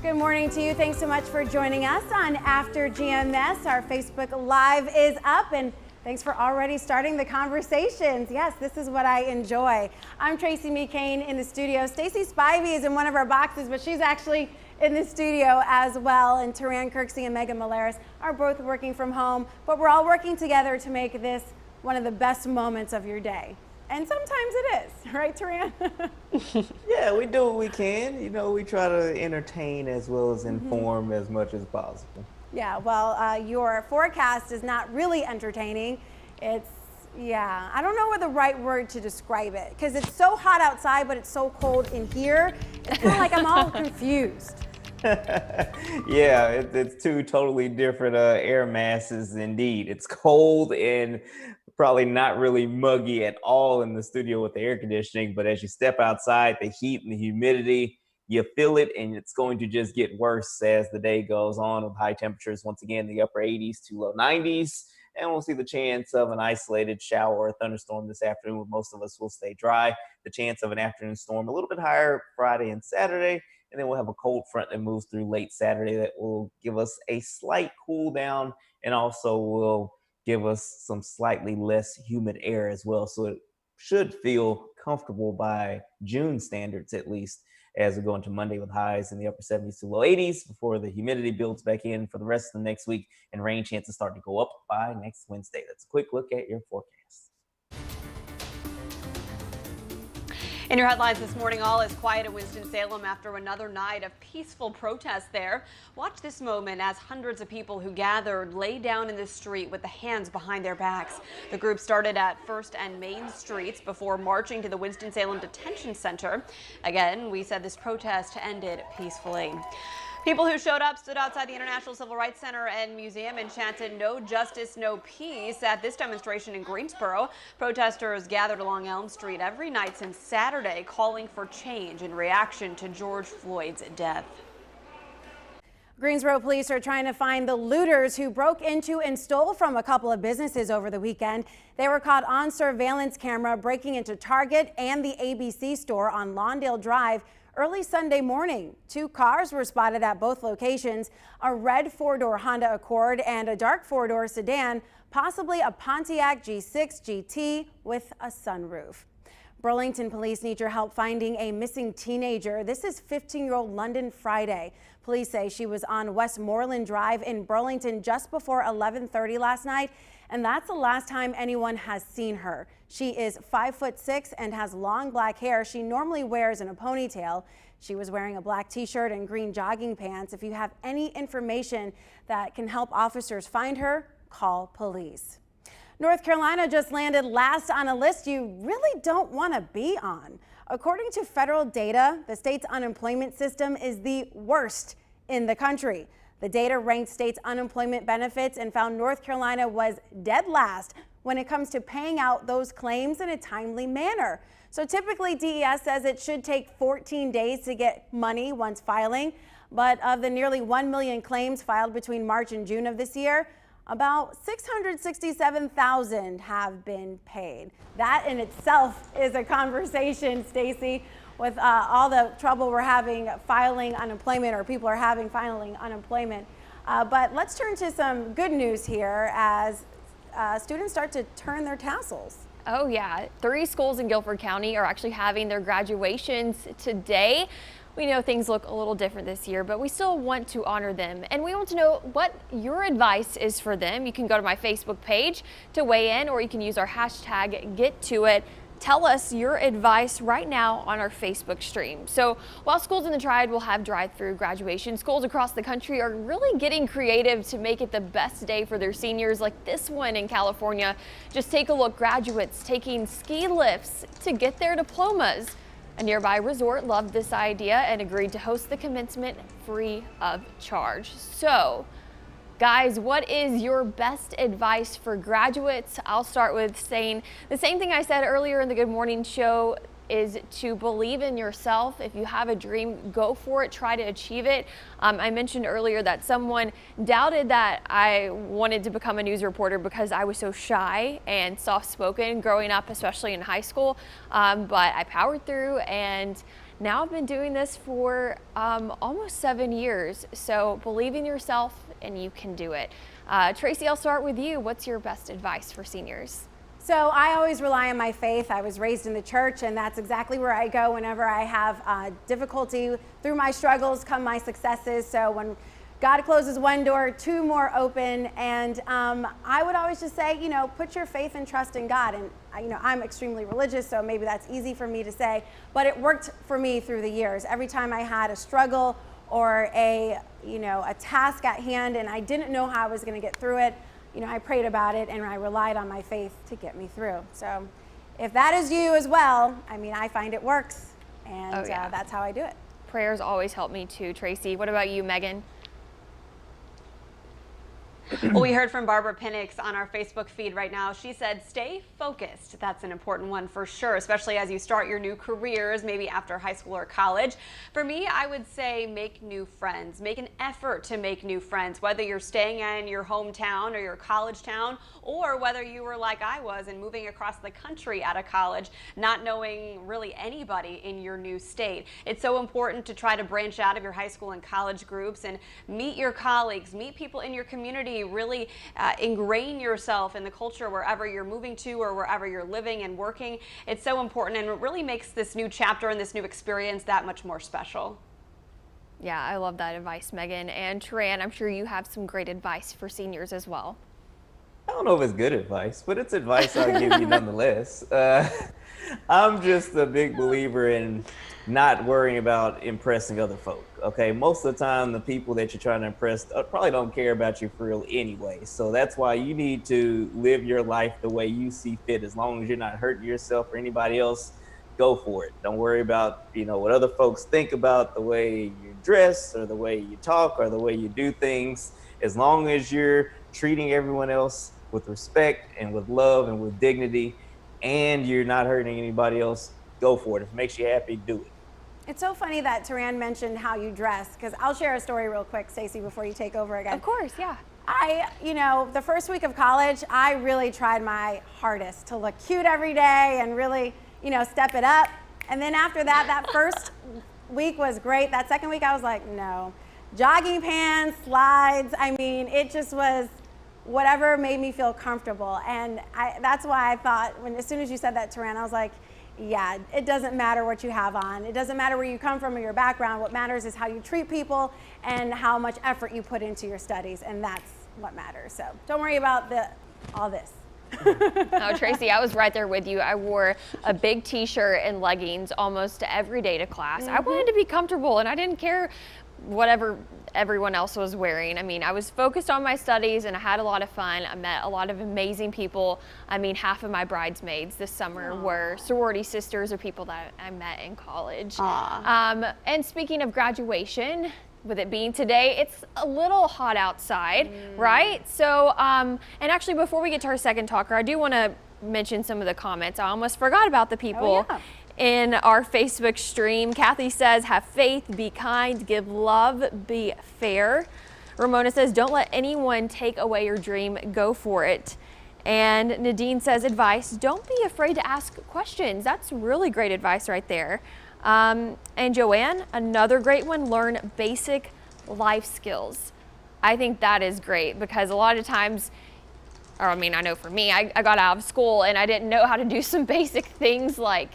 Good morning to you. Thanks so much for joining us on After GMS. Our Facebook Live is up, and thanks for already starting the conversations. Yes, this is what I enjoy. I'm Tracy McCain in the studio. Stacey Spivey is in one of our boxes, but she's actually in the studio as well. And Taran Kirksey and Megan Malaris are both working from home, but we're all working together to make this one of the best moments of your day. And sometimes it is, right, Taran? Yeah, we do what we can. You know, we try to entertain as well as inform as much as possible. Yeah, well, your forecast is not really entertaining. It's, yeah, I don't know what the right word to describe it, because it's so hot outside, but it's so cold in here. It's kind of like I'm all confused. Yeah, it's two totally different air masses indeed. It's cold and probably not really muggy at all in the studio with the air conditioning, but as you step outside, the heat and the humidity, you feel it, and it's going to just get worse as the day goes on with high temperatures once again the upper 80s to low 90s. And we'll see the chance of an isolated shower or thunderstorm this afternoon, with most of us will stay dry. The chance of an afternoon storm a little bit higher Friday and Saturday. And then we'll have a cold front that moves through late Saturday that will give us a slight cool down, and also will give us some slightly less humid air as well. So it should feel comfortable by June standards, at least, as we go into Monday with highs in the upper 70s to low 80s before the humidity builds back in for the rest of the next week, and rain chances start to go up by next Wednesday. That's a quick look at your forecast. In your headlines this morning, all is quiet in Winston-Salem after another night of peaceful protest there. Watch this moment as hundreds of people who gathered lay down in the street with the hands behind their backs. The group started at 1st and Main Streets before marching to the Winston-Salem Detention Center. Again, we said this protest ended peacefully. People who showed up stood outside the International Civil Rights Center and Museum and chanted "No justice, no peace" at this demonstration in Greensboro. Protesters gathered along Elm Street every night since Saturday, calling for change in reaction to George Floyd's death. Greensboro police are trying to find the looters who broke into and stole from a couple of businesses over the weekend. They were caught on surveillance camera breaking into Target and the ABC store on Lawndale Drive early Sunday morning. 2 cars were spotted at both locations, a red 4-door Honda Accord and a dark 4-door sedan, possibly a Pontiac G6 GT with a sunroof. Burlington police need your help finding a missing teenager. This is 15-year-old London Friday. Police say she was on Westmoreland Drive in Burlington just before 11:30 last night, and that's the last time anyone has seen her. She is 5'6" and has long black hair she normally wears in a ponytail. She was wearing a black t-shirt and green jogging pants. If you have any information that can help officers find her, call police. North Carolina just landed last on a list you really don't want to be on. According to federal data, the state's unemployment system is the worst in the country. The data ranked states' unemployment benefits and found North Carolina was dead last when it comes to paying out those claims in a timely manner. So typically DES says it should take 14 days to get money once filing, but of the nearly 1 million claims filed between March and June of this year, about 667,000 have been paid. That in itself is a conversation, Stacey, with all the trouble we're having filing unemployment, or people are having filing unemployment. But let's turn to some good news here as students start to turn their tassels. Oh yeah, 3 schools in Guilford County are actually having their graduations today. We know things look a little different this year, but we still want to honor them. And we want to know what your advice is for them. You can go to my Facebook page to weigh in, or you can use our hashtag #GetToIt. Tell us your advice right now on our Facebook stream. So while schools in the Triad will have drive-through graduation, schools across the country are really getting creative to make it the best day for their seniors, like this one in California. Just take a look, graduates taking ski lifts to get their diplomas. A nearby resort loved this idea and agreed to host the commencement free of charge. So, guys, what is your best advice for graduates? I'll start with saying the same thing I said earlier in the Good Morning Show, is to believe in yourself. If you have a dream, go for it, try to achieve it. I mentioned earlier that someone doubted that I wanted to become a news reporter because I was so shy and soft-spoken growing up, especially in high school. But I powered through, and now I've been doing this for almost 7 years. So believe in yourself and you can do it. Tracy, I'll start with you. What's your best advice for seniors? So I always rely on my faith. I was raised in the church, and that's exactly where I go whenever I have difficulty. Through my struggles come my successes. So when God closes one door, 2 more open. And I would always just say, you know, put your faith and trust in God. And you know, I'm extremely religious, so maybe that's easy for me to say, but it worked for me through the years. Every time I had a struggle or a task at hand and I didn't know how I was going to get through it, you know, I prayed about it and I relied on my faith to get me through. So if that is you as well, I mean, I find it works, and that's how I do it. Prayers always help me too, Tracy. What about you, Megan? Well, we heard from Barbara Penix on our Facebook feed right now. She said, stay focused. That's an important one for sure, especially as you start your new careers, maybe after high school or college. For me, I would say make new friends. Make an effort to make new friends, whether you're staying in your hometown or your college town, or whether you were like I was and moving across the country out of college, not knowing really anybody in your new state. It's so important to try to branch out of your high school and college groups and meet your colleagues, meet people in your community, really ingrain yourself in the culture wherever you're moving to or wherever you're living and working. It's so important, and it really makes this new chapter and this new experience that much more special. Yeah, I love that advice, Megan. And Taran, I'm sure you have some great advice for seniors as well. I don't know if it's good advice, but it's advice I'll give you nonetheless. I'm just a big believer in not worrying about impressing other folk. Okay, most of the time the people that you're trying to impress probably don't care about you for real anyway. So that's why you need to live your life the way you see fit. As long as you're not hurting yourself or anybody else, go for it. Don't worry about, you know, what other folks think about the way you dress or the way you talk or the way you do things. As long as you're treating everyone else with respect and with love and with dignity, and you're not hurting anybody else, go for it. If it makes you happy, do it. It's so funny that Taran mentioned how you dress, because I'll share a story real quick, Stacey, before you take over again. Of course, yeah. The first week of college, I really tried my hardest to look cute every day and really, step it up. And then after that, that first week was great. That second week, I was like, no. Jogging pants, slides, it just was whatever made me feel comfortable. And that's why I thought, as soon as you said that, Taran, I was like, yeah, it doesn't matter what you have on. It doesn't matter where you come from or your background. What matters is how you treat people and how much effort you put into your studies, and that's what matters. So don't worry about all this. Oh, Tracy, I was right there with you. I wore a big t-shirt and leggings almost every day to class. I wanted to be comfortable, and I didn't care whatever everyone else was wearing. I was focused on my studies, and I had a lot of fun. I met a lot of amazing people. Half of my bridesmaids this summer were sorority sisters or people that I met in college. And speaking of graduation, with it being today, it's a little hot outside, right? So, and actually before we get to our second talker, I do want to mention some of the comments. I almost forgot about the people in our Facebook stream. Kathy says, have faith, be kind, give love, be fair. Ramona says, don't let anyone take away your dream, go for it. And Nadine says, advice, don't be afraid to ask questions. That's really great advice right there. And Joanne, another great one, learn basic life skills. I think that is great because a lot of times, or I mean, I know for me, I got out of school and I didn't know how to do some basic things like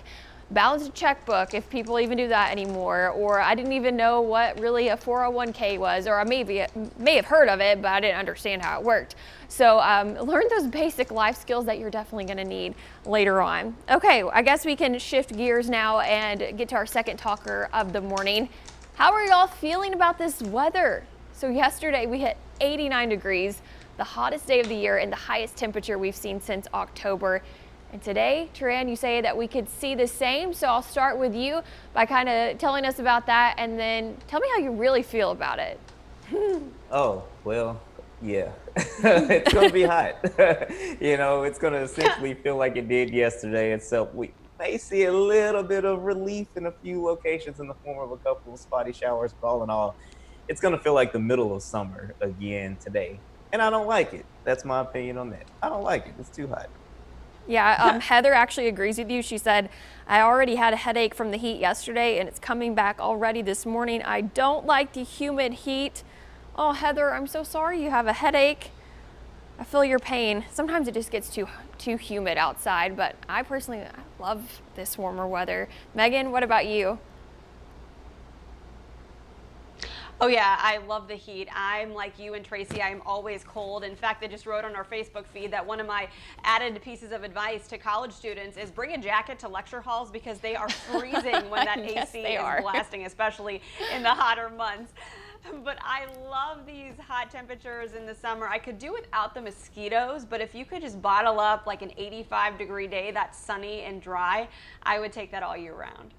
balance a checkbook, if people even do that anymore, or I didn't even know what really a 401k was, or I may have heard of it, but I didn't understand how it worked. So learn those basic life skills that you're definitely going to need later on. Okay, I guess we can shift gears now and get to our second talker of the morning. How are y'all feeling about this weather? So yesterday we hit 89 degrees, the hottest day of the year and the highest temperature we've seen since October. And today, Taran, you say that we could see the same. So I'll start with you by kind of telling us about that and then tell me how you really feel about it. Oh, well, yeah, it's going to be hot. It's going to essentially feel like it did yesterday. And so we may see a little bit of relief in a few locations in the form of a couple of spotty showers, but all in all, it's going to feel like the middle of summer again today. And I don't like it. That's my opinion on that. I don't like it. It's too hot. Yeah, Heather actually agrees with you. She said, I already had a headache from the heat yesterday and it's coming back already this morning. I don't like the humid heat. Oh, Heather, I'm so sorry you have a headache. I feel your pain. Sometimes it just gets too humid outside, but I personally love this warmer weather. Megan, what about you? Oh yeah, I love the heat. I'm like you and Tracy, I'm always cold. In fact, I just wrote on our Facebook feed that one of my added pieces of advice to college students is bring a jacket to lecture halls because they are freezing when that Yes, AC they is are. blasting, especially in the hotter months. But I love these hot temperatures in the summer. I could do without the mosquitoes, but if you could just bottle up like an 85-degree day that's sunny and dry, I would take that all year round.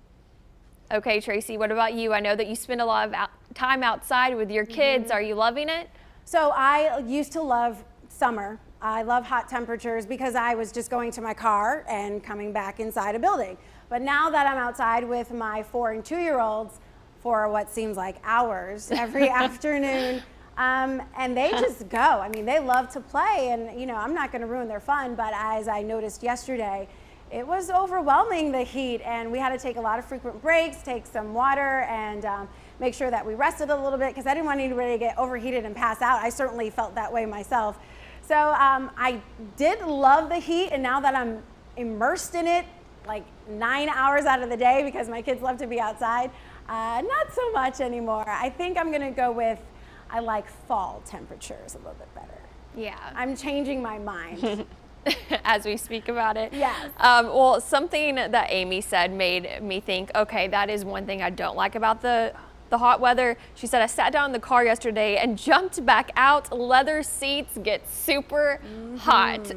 Okay, Tracy, what about you? I know that you spend a lot of time outside with your kids. Are you loving it? So I used to love summer. I love hot temperatures because I was just going to my car and coming back inside a building. But now that I'm outside with my 4 and 2-year-olds for what seems like hours every afternoon, and they just go. I mean, they love to play, and I'm not going to ruin their fun, but as I noticed yesterday, it was overwhelming, the heat, and we had to take a lot of frequent breaks, take some water, and make sure that we rested a little bit because I didn't want anybody to get overheated and pass out. I certainly felt that way myself. So I did love the heat, and now that I'm immersed in it like 9 hours out of the day because my kids love to be outside, not so much anymore. I think I'm gonna go with, I like fall temperatures a little bit better. Yeah. I'm changing my mind. As we speak about it. Yes. Well, something that Amy said made me think, okay, that is one thing I don't like about the hot weather. She said, I sat down in the car yesterday and jumped back out. Leather seats get super hot.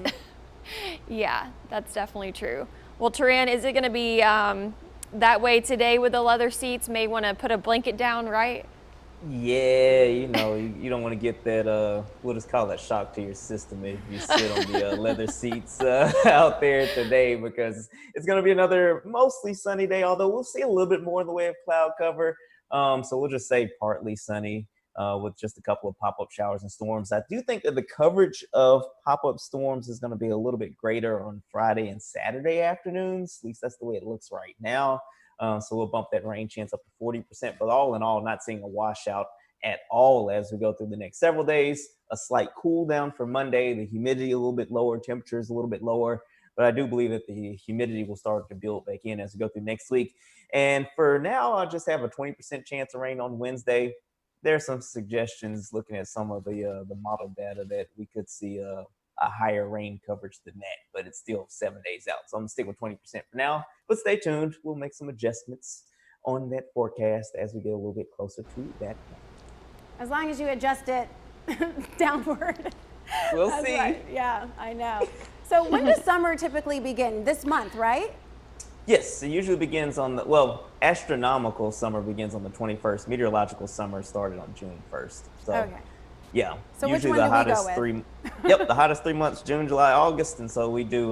Yeah, that's definitely true. Well, Taran, is it going to be that way today with the leather seats? May want to put a blanket down, right? Yeah, you don't want to get that, what is called that shock to your system if you sit on the leather seats out there today, because it's going to be another mostly sunny day, although we'll see a little bit more in the way of cloud cover. So we'll just say partly sunny with just a couple of pop-up showers and storms. I do think that the coverage of pop-up storms is going to be a little bit greater on Friday and Saturday afternoons. At least that's the way it looks right now. So we'll bump that rain chance up to 40%, but all in all, not seeing a washout at all as we go through the next several days. A slight cool down for Monday, the humidity a little bit lower, temperatures a little bit lower, but I do believe that the humidity will start to build back in as we go through next week. And for now, I'll just have a 20% chance of rain on Wednesday. There's some suggestions looking at some of the model data that we could see a higher rain coverage than that, but it's still 7 days out. So I'm gonna stick with 20% for now, but stay tuned. We'll make some adjustments on that forecast as we get a little bit closer to that point. As long as you adjust it downward. We'll That's see. right. Yeah, I know. So when does summer typically begin? This month, right? Yes, it usually begins on astronomical summer begins on the 21st. Meteorological summer started on June 1st. So, Okay. yeah. So which usually one the do we go hottest with? the hottest 3 months, June, July, August. And so we do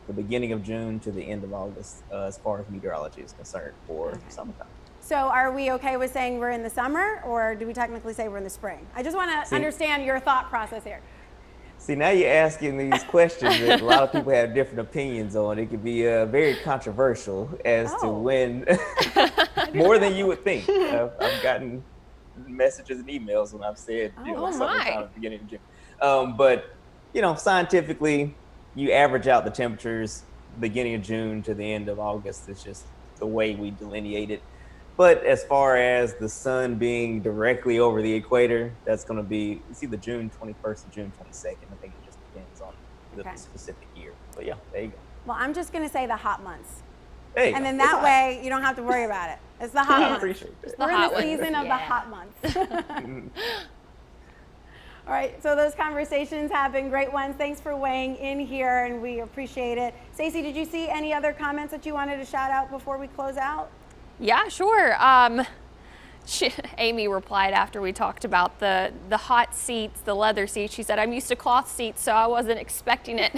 the beginning of June to the end of August as far as meteorology is concerned for summertime. So are we okay with saying we're in the summer, or do we technically say we're in the spring? I just want to understand your thought process here. See, now you're asking these questions that a lot of people have different opinions on. It could be very controversial as to when, more than you would think. I've gotten messages and emails when I've said, Oh summertime my. at the beginning of June. But, scientifically, you average out the temperatures beginning of June to the end of August. It's just the way we delineate it. But as far as the sun being directly over the equator, that's going to be, it's either June 21st or June 22nd. I think it just depends on the Okay. specific year. But yeah, there you go. Well, I'm just going to say the hot months. There you And go. then It's that hot. way you don't have to worry about it. It's the hot I months. appreciate that. We're in hot the ones. season of the Yeah. hot months. All right, so those conversations have been great ones. Thanks for weighing in here, and we appreciate it. Stacey, did you see any other comments that you wanted to shout out before we close out? Yeah, sure. Amy replied after we talked about the hot seats, the leather seats. She said, I'm used to cloth seats, so I wasn't expecting it,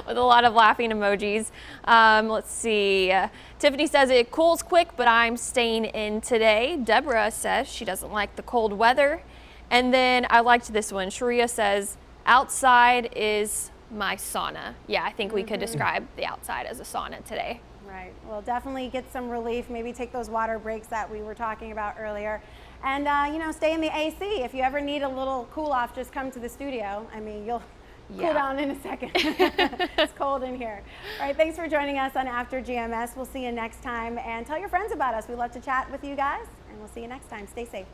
with a lot of laughing emojis. Let's see. Tiffany says it cools quick, but I'm staying in today. Deborah says she doesn't like the cold weather. And then I liked this one. Sharia says, outside is my sauna. Yeah, I think we could describe the outside as a sauna today. Right. Well, definitely get some relief. Maybe take those water breaks that we were talking about earlier. And, stay in the AC. If you ever need a little cool off, just come to the studio. I mean, you'll cool down in a second. It's cold in here. All right. Thanks for joining us on After GMS. We'll see you next time. And tell your friends about us. We love to chat with you guys. And we'll see you next time. Stay safe.